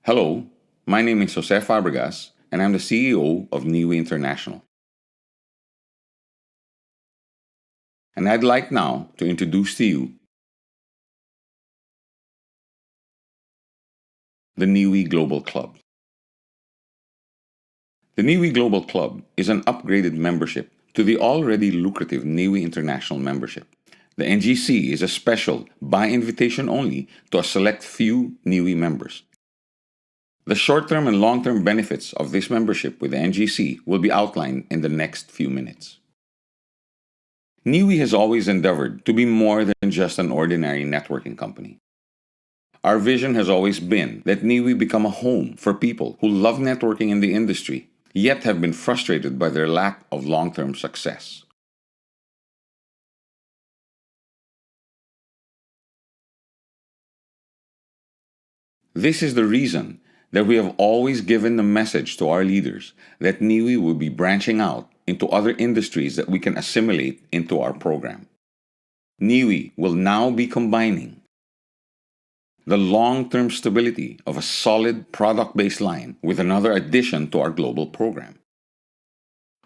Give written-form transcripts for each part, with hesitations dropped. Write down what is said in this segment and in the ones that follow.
Hello, my name is Jose Fabregas, and I'm the CEO of Niwi International. And I'd like now to introduce to you the Niwi Global Club. The Niwi Global Club is an upgraded membership to the already lucrative Niwi International membership. The NGC is a special, by invitation only, to a select few Niwi members. The short-term and long-term benefits of this membership with the NGC will be outlined in the next few minutes. Niwi has always endeavored to be more than just an ordinary networking company. Our vision has always been that Niwi become a home for people who love networking in the industry, yet have been frustrated by their lack of long-term success. This is the reason that we have always given the message to our leaders that Niwi will be branching out into other industries that we can assimilate into our program. Niwi will now be combining the long-term stability of a solid product-based line with another addition to our global program.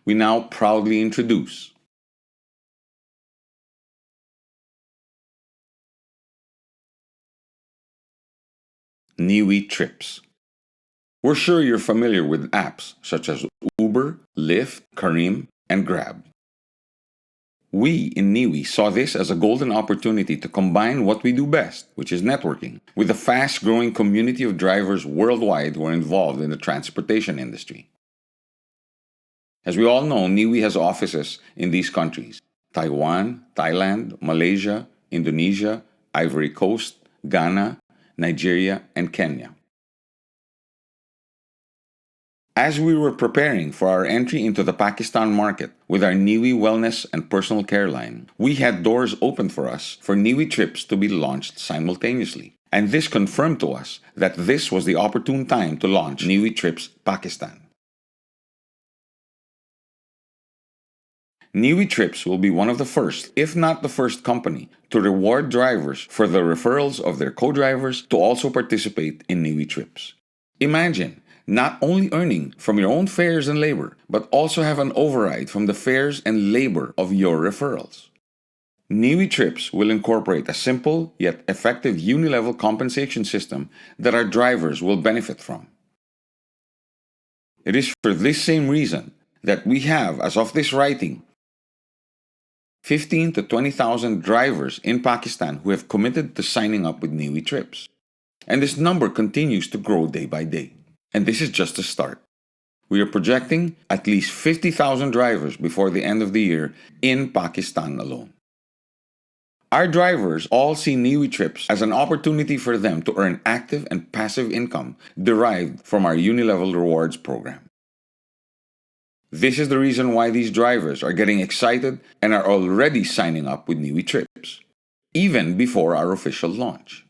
We now proudly introduce Niwi Trips. We're sure you're familiar with apps such as Uber, Lyft, Careem, and Grab. We in Niwi saw this as a golden opportunity to combine what we do best, which is networking, with the fast-growing community of drivers worldwide who are involved in the transportation industry. As we all know, Niwi has offices in these countries: Taiwan, Thailand, Malaysia, Indonesia, Ivory Coast, Ghana, Nigeria, and Kenya. As we were preparing for our entry into the Pakistan market with our Niwi Wellness and Personal Care line, we had doors open for us for Niwi Trips to be launched simultaneously. And this confirmed to us that this was the opportune time to launch Niwi Trips Pakistan. Niwi Trips will be one of the first, if not the first company, to reward drivers for the referrals of their co-drivers to also participate in Niwi Trips. Imagine not only earning from your own fares and labor, but also have an override from the fares and labor of your referrals. Niwi Trips will incorporate a simple yet effective unilevel compensation system that our drivers will benefit from. It is for this same reason that we have, as of this writing, 15 to 20,000 drivers in Pakistan who have committed to signing up with Niwi Trips. And this number continues to grow day by day. And this is just a start. We are projecting at least 50,000 drivers before the end of the year in Pakistan alone. Our drivers all see Niwi Trips as an opportunity for them to earn active and passive income derived from our Unilevel Rewards program. This is the reason why these drivers are getting excited and are already signing up with Niwi Trips, even before our official launch.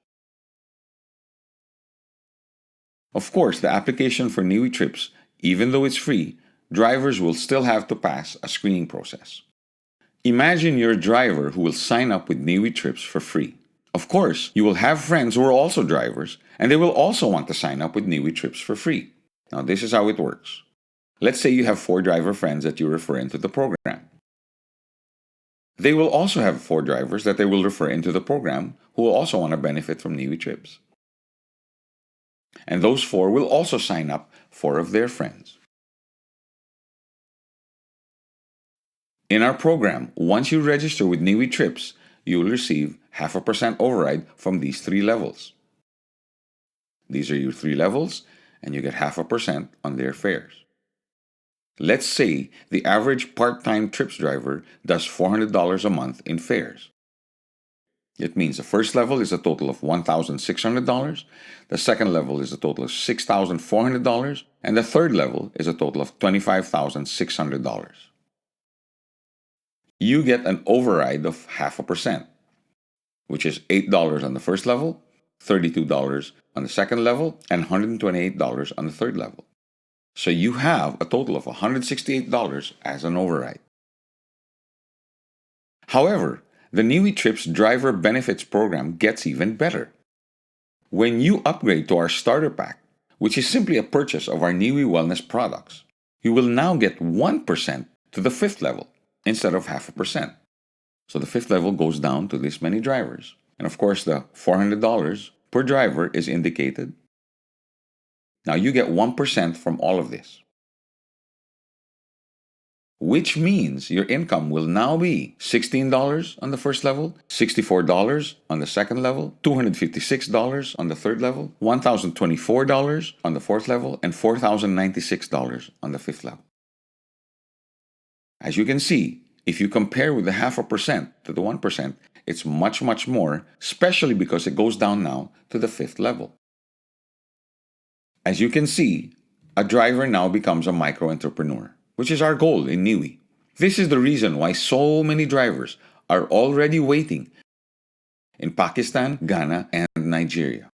Of course, the application for Niwi Trips, even though it's free, drivers will still have to pass a screening process. Imagine you're a driver who will sign up with Niwi Trips for free. Of course, you will have friends who are also drivers, and they will also want to sign up with Niwi Trips for free. Now, this is how it works. Let's say you have 4 driver friends that you refer into the program. They will also have 4 drivers that they will refer into the program who will also want to benefit from Niwi Trips. And those 4 will also sign up 4 of their friends. In our program, once you register with Niwi Trips, you will receive 0.5% override from these 3 levels. These are your 3 levels, and you get 0.5% on their fares. Let's say the average part-time trips driver does $400 a month in fares. It means the first level is a total of $1,600, the second level is a total of $6,400, and the third level is a total of $25,600. You get an override of 0.5%, which is $8 on the first level, $32 on the second level, and $128 on the third level. So you have a total of $168 as an override. However, the Niwi Trips Driver Benefits Program gets even better. When you upgrade to our starter pack, which is simply a purchase of our Niwi Wellness products, you will now get 1% to the fifth level instead of 0.5%. So the fifth level goes down to this many drivers. And of course, the $400 per driver is indicated. Now you get 1% from all of this, which means your income will now be $16 on the first level, $64 on the second level, $256 on the third level, $1,024 on the fourth level, and $4,096 on the fifth level. As you can see, if you compare with the 0.5% to the 1%, it's much, much more, especially because it goes down now to the fifth level. As you can see, a driver now becomes a micro-entrepreneur, which is our goal in Niwi. This is the reason why so many drivers are already waiting in Pakistan, Ghana, and Nigeria.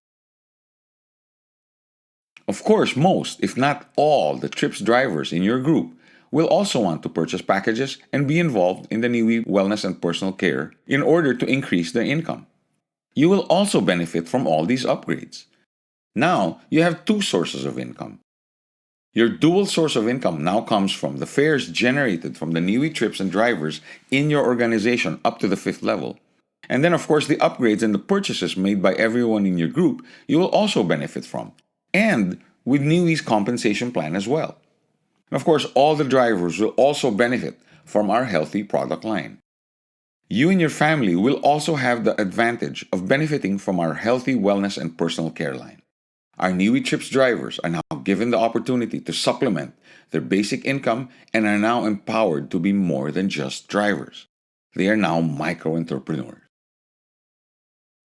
Of course, most, if not all, the trips drivers in your group will also want to purchase packages and be involved in the Niwi Wellness and Personal Care in order to increase their income. You will also benefit from all these upgrades. Now, you have two sources of income. Your dual source of income now comes from the fares generated from the Niwi trips and drivers in your organization up to the fifth level. And then, of course, the upgrades and the purchases made by everyone in your group you will also benefit from, and with Niwi's compensation plan as well. And of course, all the drivers will also benefit from our healthy product line. You and your family will also have the advantage of benefiting from our healthy wellness and personal care line. Our Niwi Trips drivers are now given the opportunity to supplement their basic income and are now empowered to be more than just drivers. They are now micro-entrepreneurs.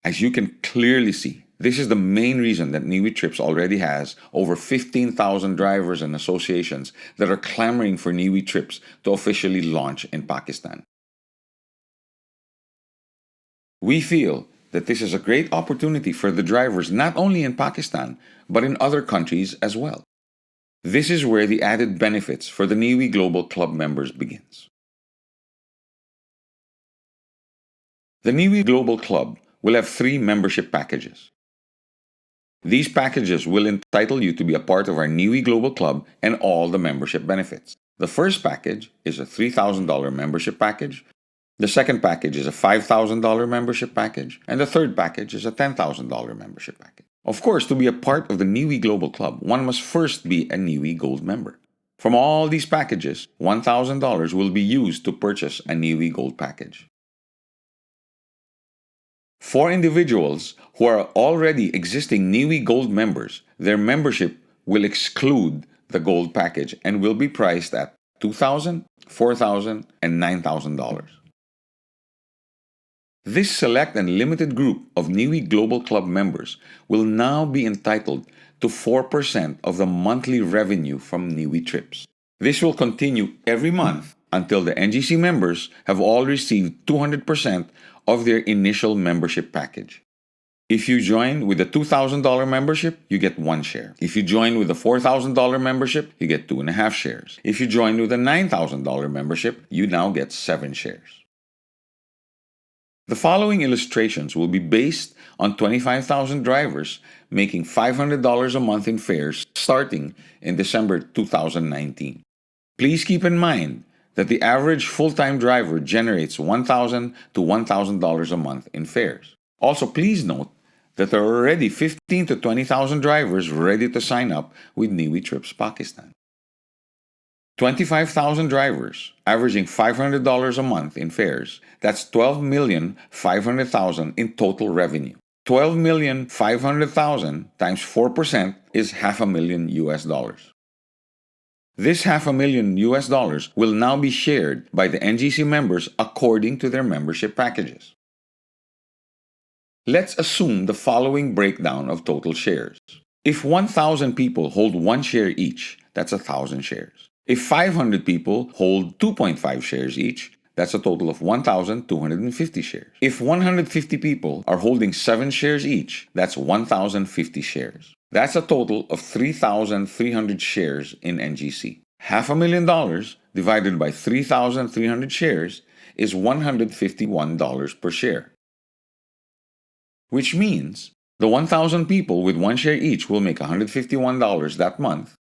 As you can clearly see, this is the main reason that Niwi Trips already has over 15,000 drivers and associations that are clamoring for Niwi Trips to officially launch in Pakistan. We feel that this is a great opportunity for the drivers not only in Pakistan, but in other countries as well. This is where the added benefits for the Niwi Global Club members begins. The Niwi Global Club will have 3 membership packages. These packages will entitle you to be a part of our Niwi Global Club and all the membership benefits. The first package is a $3,000 membership package. The second package is a $5,000 membership package, and the third package is a $10,000 membership package. Of course, to be a part of the Niwi Global Club, one must first be a Niwi Gold member. From all these packages, $1,000 will be used to purchase a Niwi Gold package. For individuals who are already existing Niwi Gold members, their membership will exclude the Gold package and will be priced at $2,000, $4,000, and $9,000. This select and limited group of Niwi Global Club members will now be entitled to 4% of the monthly revenue from Niwi Trips. This will continue every month until the NGC members have all received 200% of their initial membership package. If you join with a $2,000 membership, you get 1 share. If you join with a $4,000 membership, you get 2.5 shares. If you join with a $9,000 membership, you now get 7 shares. The following illustrations will be based on 25,000 drivers making $500 a month in fares starting in December 2019. Please keep in mind that the average full-time driver generates $1,000 to $1,000 a month in fares. Also, please note that there are already 15,000 to 20,000 drivers ready to sign up with Niwi Trips Pakistan. 25,000 drivers, averaging $500 a month in fares. That's $12,500,000 in total revenue. $12,500,000 times 4% is $500,000. This $500,000 will now be shared by the NGC members according to their membership packages. Let's assume the following breakdown of total shares. If 1,000 people hold 1 share each, that's 1,000 shares. If 500 people hold 2.5 shares each, that's a total of 1,250 shares. If 150 people are holding 7 shares each, that's 1,050 shares. That's a total of 3,300 shares in NGC. $500,000 divided by 3,300 shares is $151 per share. Which means The 1,000 people with one share each will make $151 that month.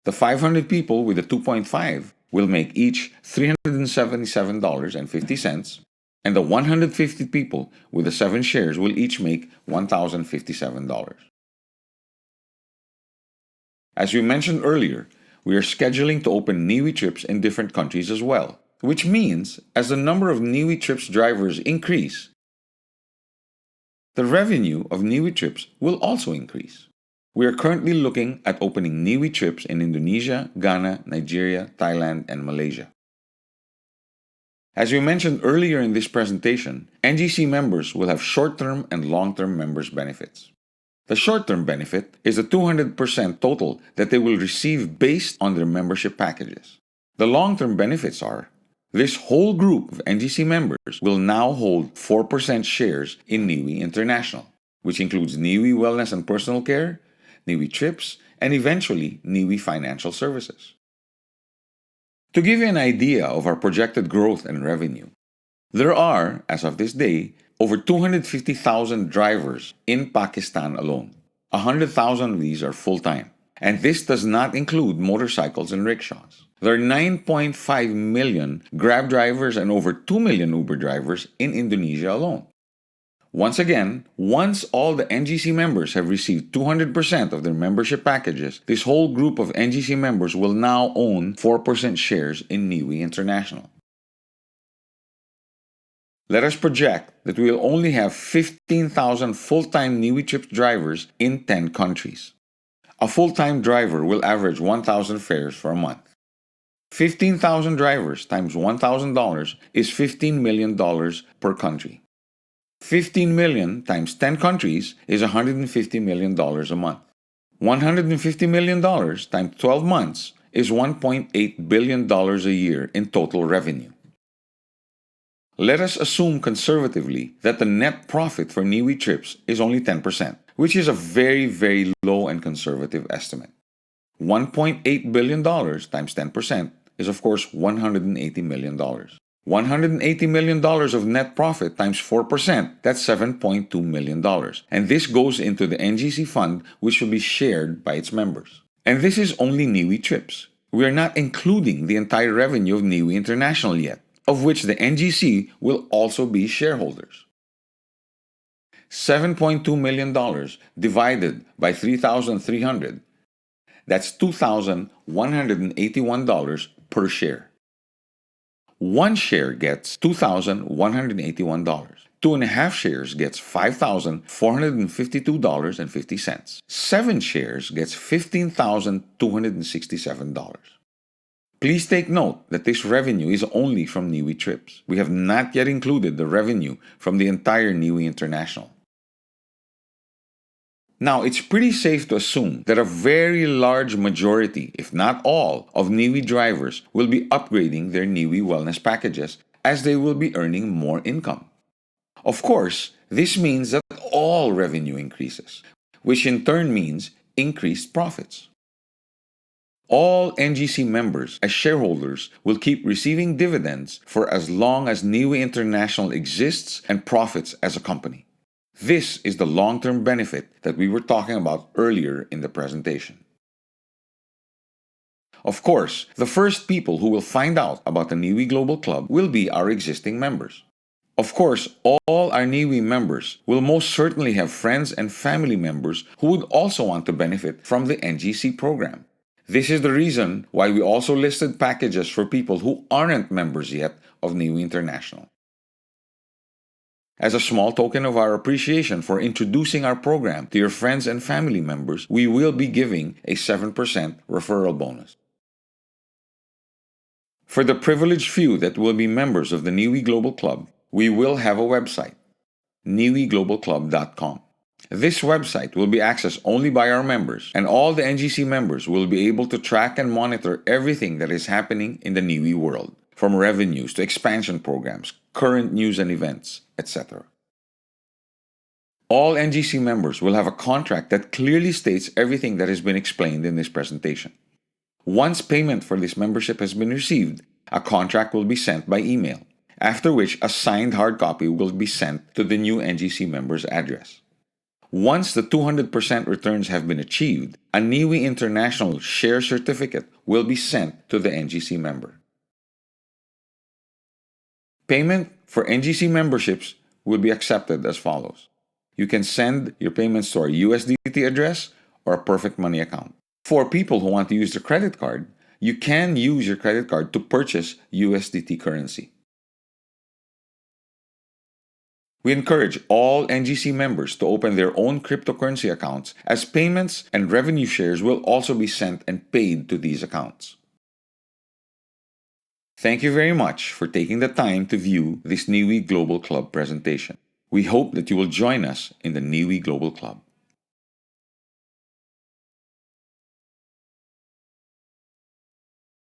The 500 people with the 2.5 will make each $377.50, and the 150 people with the 7 shares will each make $1,057. As we mentioned earlier, we are scheduling to open Niwi trips in different countries as well, which means as the number of Niwi trips drivers increase, the revenue of Niwi trips will also increase. We are currently looking at opening Niwi trips in Indonesia, Ghana, Nigeria, Thailand, and Malaysia. As we mentioned earlier in this presentation, NGC members will have short-term and long-term members' benefits. The short-term benefit is the 200% total that they will receive based on their membership packages. The long-term benefits are this whole group of NGC members will now hold 4% shares in Niwi International, which includes Niwi Wellness and Personal Care, Niwi Trips, and eventually Niwi Financial Services. To give you an idea of our projected growth and revenue, there are, as of this day, over 250,000 drivers in Pakistan alone. 100,000 of these are full-time, and this does not include motorcycles and rickshaws. There are 9.5 million Grab drivers and over 2 million Uber drivers in Indonesia alone. Once again, once all the NGC members have received 200% of their membership packages, this whole group of NGC members will now own 4% shares in Niwi International. Let us project that we will only have 15,000 full-time Niwi Trips drivers in 10 countries. A full-time driver will average 1,000 fares for a month. 15,000 drivers times $1,000 is $15 million per country. 15 million times 10 countries is $150 million a month. $150 million times 12 months is $1.8 billion a year in total revenue. Let us assume conservatively that the net profit for Niwi Trips is only 10%, which is a very, very low and conservative estimate. $1.8 billion times 10% is of course $180 million. $180 million of net profit times 4%, that's $7.2 million. And this goes into the NGC fund, which will be shared by its members. And this is only Niwi Trips. We are not including the entire revenue of Niwi International yet, of which the NGC will also be shareholders. $7.2 million divided by 3,300, that's $2,181 per share. One share gets $2,181. 2.5 shares gets $5,452.50. 7 shares gets $15,267. Please take note that this revenue is only from Niwi Trips. We have not yet included the revenue from the entire Niwi International. Now, it's pretty safe to assume that a very large majority, if not all, of Niwi drivers will be upgrading their Niwi wellness packages as they will be earning more income. Of course, this means that all revenue increases, which in turn means increased profits. All NGC members as shareholders will keep receiving dividends for as long as Niwi International exists and profits as a company. This is the long-term benefit that we were talking about earlier in the presentation. Of course, the first people who will find out about the Niwi Global Club will be our existing members. Of course, all our Niwi members will most certainly have friends and family members who would also want to benefit from the NGC program. This is the reason why we also listed packages for people who aren't members yet of Niwi International. As a small token of our appreciation for introducing our program to your friends and family members, we will be giving a 7% referral bonus. For the privileged few that will be members of the Niwi Global Club, we will have a website, niwiglobalclub.com. This website will be accessed only by our members, and all the NGC members will be able to track and monitor everything that is happening in the Niwi world, from revenues to expansion programs, current news and events, etc. All NGC members will have a contract that clearly states everything that has been explained in this presentation. Once payment for this membership has been received, a contract will be sent by email, after which a signed hard copy will be sent to the new NGC member's address. Once the 200% returns have been achieved, a Niwi International share certificate will be sent to the NGC member. Payment for NGC memberships will be accepted as follows. You can send your payments to our USDT address or a Perfect Money account. For people who want to use their credit card, you can use your credit card to purchase USDT currency. We encourage all NGC members to open their own cryptocurrency accounts, as payments and revenue shares will also be sent and paid to these accounts. Thank you very much for taking the time to view this Niwi Global Club presentation. We hope that you will join us in the Niwi Global Club.